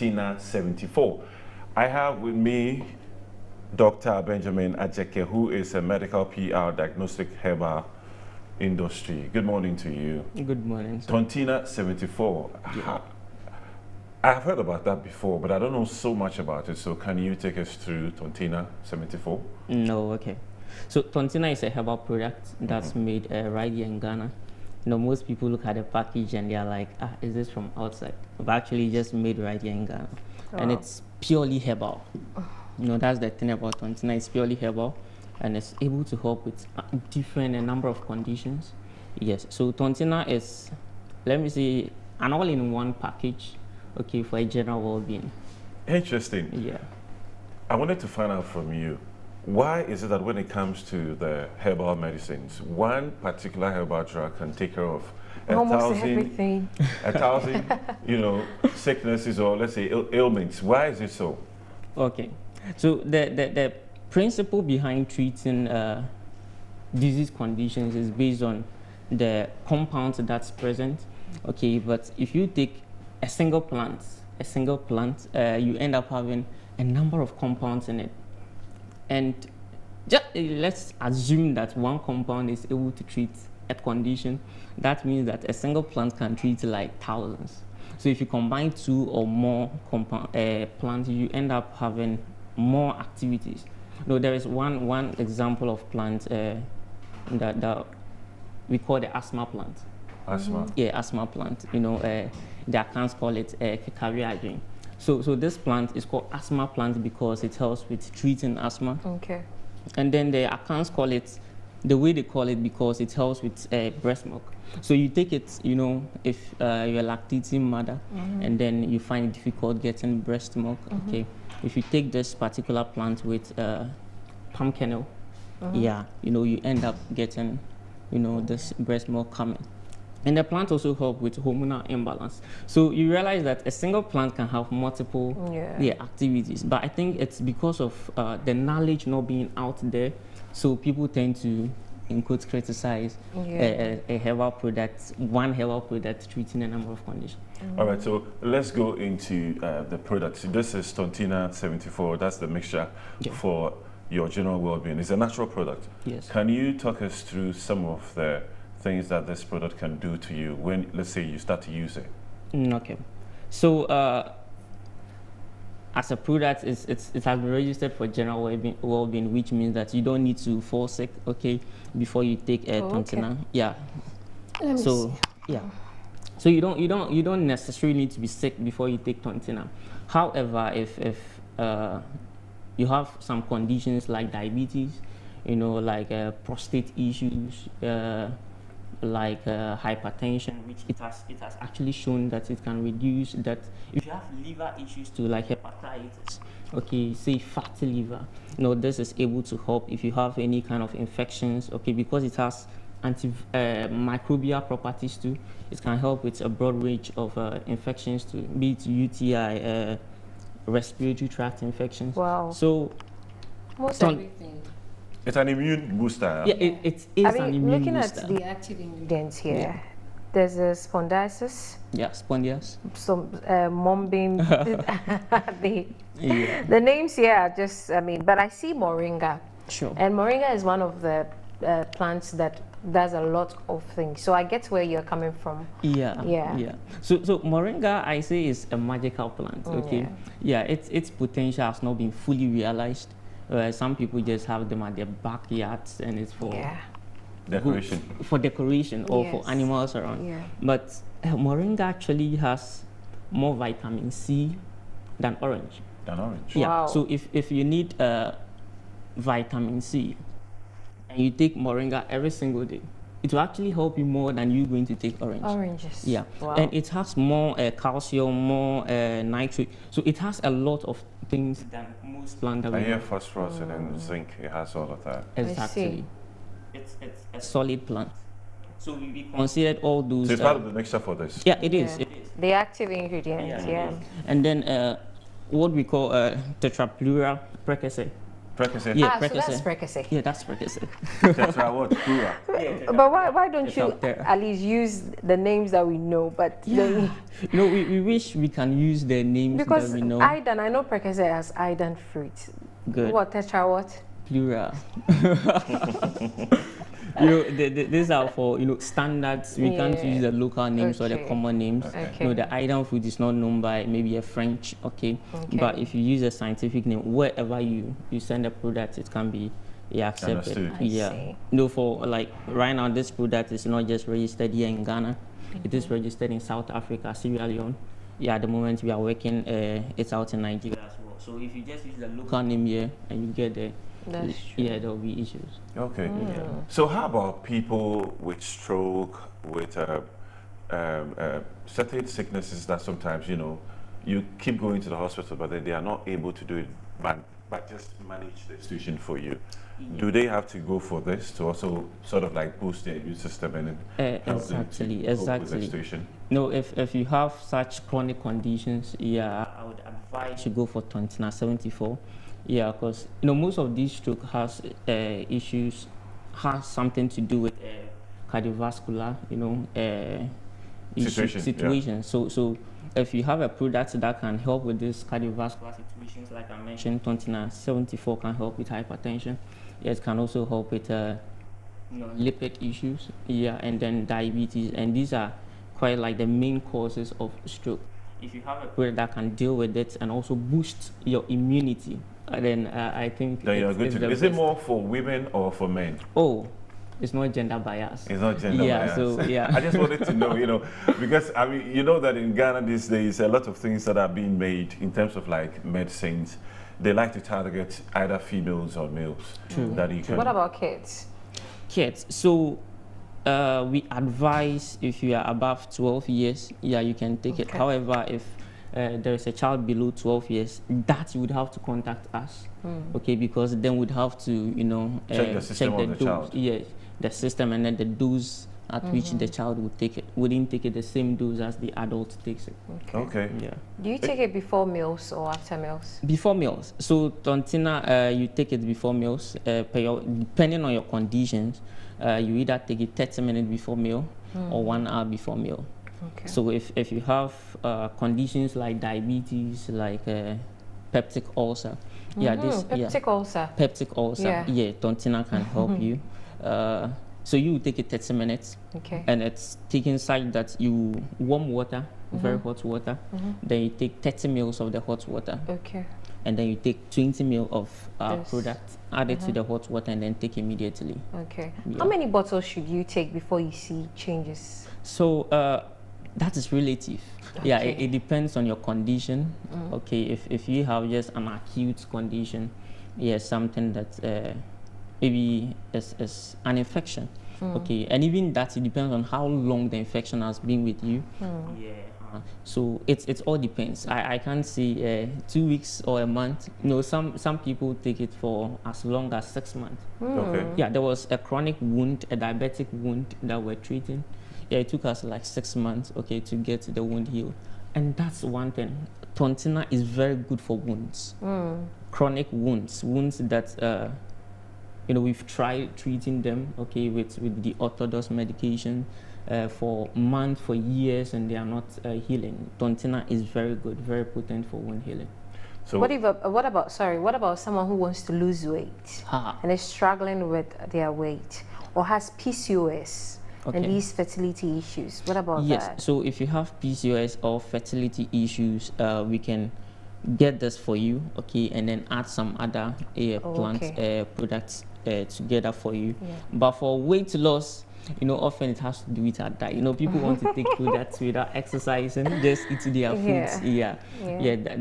Thorntina 74. I have with me Dr. Benjamin Ajeke, who is a medical PR diagnostic herbal industry. Good morning to you. Good morning. Thorntina 74. Yeah. I've heard about that before, but I don't know so much about it. So can you take us through Thorntina 74? No, okay. So Thorntina is a herbal product that's made right here in Ghana. You know, most people look at the package and they're like, is this from outside? But actually just made right here in Ghana. And it's purely herbal. You know, that's the thing about Thorntina. It's purely herbal and it's able to help with different number of conditions. Yes, so Thorntina is, let me say, an all-in-one package, okay, for a general well-being. Interesting. Yeah. I wanted to find out from you, why is it that when it comes to the herbal medicines, one particular herbal drug can take care of everything, a thousand, you know, sicknesses or let's say ailments? Why is it so? Okay, so the principle behind treating disease conditions is based on the compounds that's present. Okay, but if you take a single plant, you end up having a number of compounds in it. And just let's assume that one compound is able to treat a condition. That means that a single plant can treat like thousands. So if you combine two or more plants, you end up having more activities. No, there is one example of plant that we call the asthma plant. Asthma? Yeah, asthma plant. You know, the accounts call it Kikariadrin. So this plant is called asthma plant because it helps with treating asthma. Okay. And then the accounts call it the way they call it because it helps with breast milk. So you take it, you know, if you're a lactating mother and then you find it difficult getting breast milk, okay. If you take this particular plant with palm kernel, yeah, you know, you end up getting, you know, this breast milk coming. And the plant also helps with hormonal imbalance. So you realize that a single plant can have multiple activities. But I think it's because of the knowledge not being out there. So people tend to, in quotes, criticize a herbal product, one herbal product treating a number of conditions. All right, so let's go into the products. This is Thorntina 74. That's the mixture for your general well-being. It's a natural product. Yes. Can you talk us through some of the things that this product can do to you when, let's say, you start to use it? Okay. So as a product, it has been registered for general well-being, which means that you don't need to fall sick, okay, before you take a Thorntina. Yeah. So you don't necessarily need to be sick before you take Thorntina. However, if you have some conditions like diabetes, you know, like prostate issues, like hypertension, which it has actually shown that it can reduce that. If you have liver issues too, like hepatitis, okay, say fatty liver, you know, this is able to help if you have any kind of infections, okay, because it has microbial properties too. It can help with a broad range of infections too, be it UTI, respiratory tract infections. Wow. So almost everything. It's an immune booster. Yeah, it is an immune booster. Looking at the active ingredients here, there's a spondiasis. Yeah, spondias. Some mombin. The names here are just, but I see moringa. Sure. And moringa is one of the plants that does a lot of things. So I get where you're coming from. Yeah. So moringa, I say, is a magical plant. Okay. Yeah, its potential has not been fully realized. Some people just have them at their backyards and it's for decoration. For decoration or for animals around. Yeah. But moringa actually has more vitamin C than orange. Yeah. Wow. So if you need vitamin C and you take moringa every single day, it will actually help you more than you going to take orange. Oranges. Yeah. Wow. And it has more calcium, more nitrate. So it has a lot of things than most plants. I hear phosphorus and then zinc. It has all of that. Exactly. It's a solid plant. So we considered all those. So it's part of the mixture for this. Yeah, it is. It is. The active ingredients. And then what we call tetraplural precursor. Precursor. Yeah, So that's Precursor. precursor. Yeah, that's Precursor. Tetra what? Plura. But why don't you Tetra. at least use the names that we know? But Yeah. No, we wish we can use the names because that we know. I know precursor as Idan fruit. Good. What tetra what? Plural. These are for standards. We can't use the local names or the common names. Okay. The item food is not known by maybe a French. Okay. But if you use a scientific name, wherever you send a product, it can be accepted. Understood. I see. For like right now, this product is not just registered here in Ghana. It is registered in South Africa, Sierra Leone. Yeah, at the moment we are working, it's out in Nigeria as well. So if you just use the local name here and you get the That's true. yeah, there will be issues. Okay. So how about people with stroke, with certain sicknesses that sometimes, you keep going to the hospital, but then they are not able to do it, but just manage the situation for you. Do they have to go for this to also sort of like boost their immune system and help them to cope with the situation? No, if you have such chronic conditions, yeah, I would advise you go for Thorntina 74. Yeah, because most of these stroke has issues, has something to do with cardiovascular, situation. Yeah. So if you have a product that can help with these cardiovascular situations, like I mentioned, Thorntina 74 can help with hypertension. It can also help with lipid issues, yeah, and then diabetes, and these are quite like the main causes of stroke. If you have a product that can deal with it and also boost your immunity, then I think then you're good to go. Is it more for women or for men? Oh, it's not gender bias. It's not gender bias. So yeah. I just wanted to know, because I mean, that in Ghana these days, a lot of things that are being made in terms of like medicines, they like to target either females or males. True. That you can. What about kids? Kids. So we advise if you are above 12 years, yeah, you can take it. However, if there is a child below 12 years, that you would have to contact us, okay, because then we'd have to, check the system of the dose, child. yeah, the system, and then the dose at which the child would take it. Wouldn't take it the same dose as the adult takes it. Okay. Yeah. Do you take it before meals or after meals? Before meals. So Thorntina, you take it before meals. Depending on your conditions, you either take it 30 minutes before meal or 1 hour before meal. Okay. So if you have conditions like diabetes, like peptic ulcer, Peptic ulcer. peptic ulcer, Thorntina can help you. So you take it 30 minutes, Okay. and it's taken such that you warm water, very hot water, then you take 30 ml of the hot water, Okay. and then you take 20 ml of This. product, add it to the hot water, and then take immediately. Okay. Yeah. How many bottles should you take before you see changes? So that is relative. Yeah, Okay. it depends on your condition. Okay, if you have just an acute condition, something that maybe is an infection. Okay, and even that, it depends on how long the infection has been with you. So it all depends. I can't say 2 weeks or a month. Some people take it for as long as 6 months. Okay. Yeah, there was a chronic wound, a diabetic wound that we're treating. Yeah, it took us like 6 months, okay, to get the wound healed. And that's one thing. Thorntina is very good for wounds. Chronic wounds that we've tried treating them, okay, with the orthodox medication for months, for years, and they are not healing. Thorntina is very good, very potent for wound healing. So What about someone who wants to lose weight and is struggling with their weight or has PCOS and these fertility issues? What about that? Yes, so if you have PCOS or fertility issues, we can get this for you, okay, and then add some other plant products together for you. But for weight loss, often it has to do with our diet. People want to take products without exercising, just eat their foods.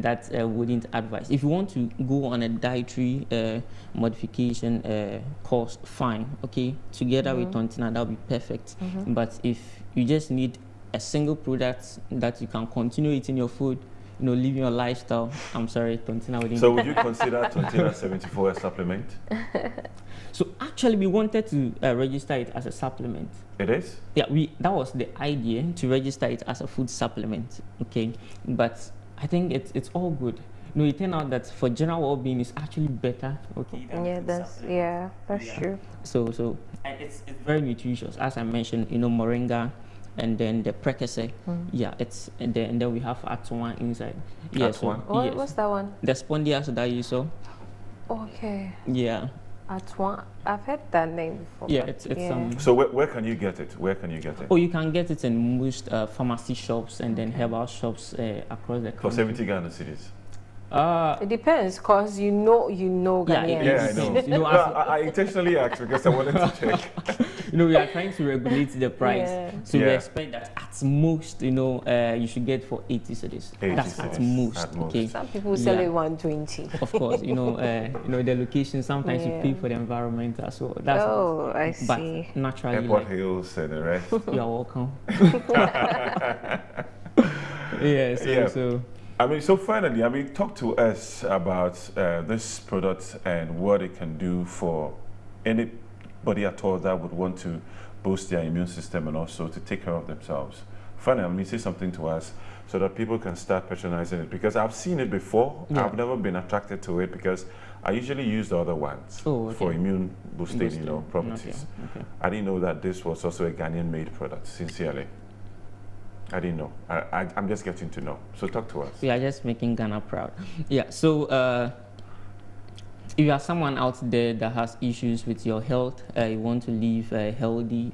That wouldn't advise. If you want to go on a dietary modification course, fine, okay, together with Thorntina, that would be perfect. But if you just need a single product that you can continue eating your food, living your lifestyle, I'm sorry, Thorntina wouldn't. So would you consider Thorntina 74 a supplement? So actually, we wanted to register it as a supplement. It is? Yeah, that was the idea, to register it as a food supplement. Okay, but I think it's all good. no, it turned out that for general well-being it's actually better. Okay. That's true. So and it's very nutritious, as I mentioned. Moringa, and then the precursor. Yeah, it's and then we have Atwan inside. Yeah. So what's that one? The spondias that you saw. Okay. Yeah. Atwan. I've heard that name before. Yeah, it's So where can you get it? Where can you get it? Oh, you can get it in most pharmacy shops and then herbal shops across the country. For 70 Ghana cedis. It depends, cause you know Ghanaians. Yeah, I know. I intentionally asked because I wanted to check. We are trying to regulate the price, so we Yeah. expect that at most, you should get for 80 cedis. That's at most. Okay. Some people sell it 120. Of course, the location. Sometimes you pay for the environment as well. That's I see. But naturally, Airport Hills and the rest. You are welcome. So. I mean, so finally, talk to us about this product and what it can do for anybody at all that would want to boost their immune system and also to take care of themselves. Finally, say something to us so that people can start patronizing it, because I've seen it before. Yeah. I've never been attracted to it because I usually use the other ones for immune boosting, properties. Okay. I didn't know that this was also a Ghanaian-made product, sincerely. I didn't know. I'm just getting to know. So talk to us. We are just making Ghana proud. Yeah, so if you are someone out there that has issues with your health, you want to live healthy,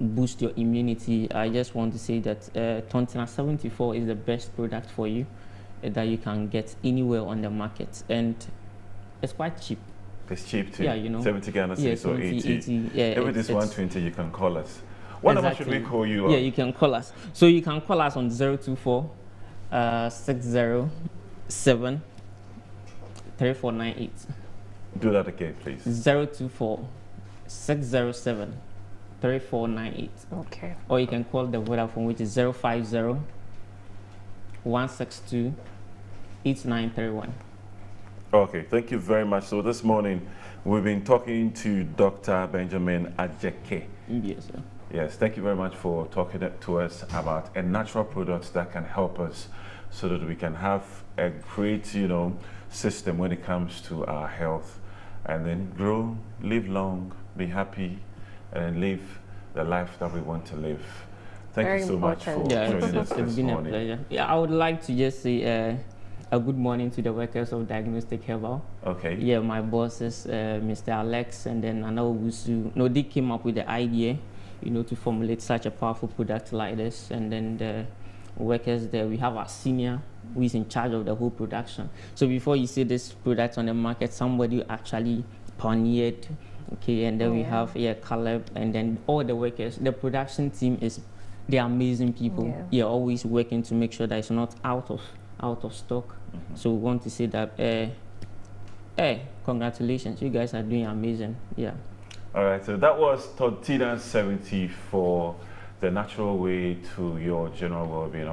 boost your immunity, I just want to say that Thorntina 74 is the best product for you that you can get anywhere on the market. And it's quite cheap. It's cheap too. Yeah, 70 Ghana cedis, so 80. Yeah, if it is 120, you can call us. What number should we call you on? Yeah, you can call us. So you can call us on 024 607 3498. Do that again, please. 024 607 3498. Okay. Or you can call the Vodafone, which is 050 162 8931. Okay, thank you very much. So this morning, we've been talking to Dr. Benjamin Ajeke. Yes, sir. Yes, thank you very much for talking to us about a natural product that can help us so that we can have a great, system when it comes to our health, and then grow, live long, be happy, and live the life that we want to live. Thank you so much for joining us this morning. A pleasure. Yeah, I would like to just say a good morning to the workers of Diagnostic Herbal. Okay. Yeah, my bosses, Mr. Alex, and then Anna Wusu. They came up with the idea, to formulate such a powerful product like this. And then the workers there, we have our senior who is in charge of the whole production. So before you see this product on the market, somebody actually pioneered. Okay, and then we have Caleb, and then all the workers. The production team they're amazing people. Yeah, always working to make sure that it's not out of stock. So we want to say that congratulations, you guys are doing amazing. Yeah. All right, so that was Thorntina 74, the natural way to your general well-being.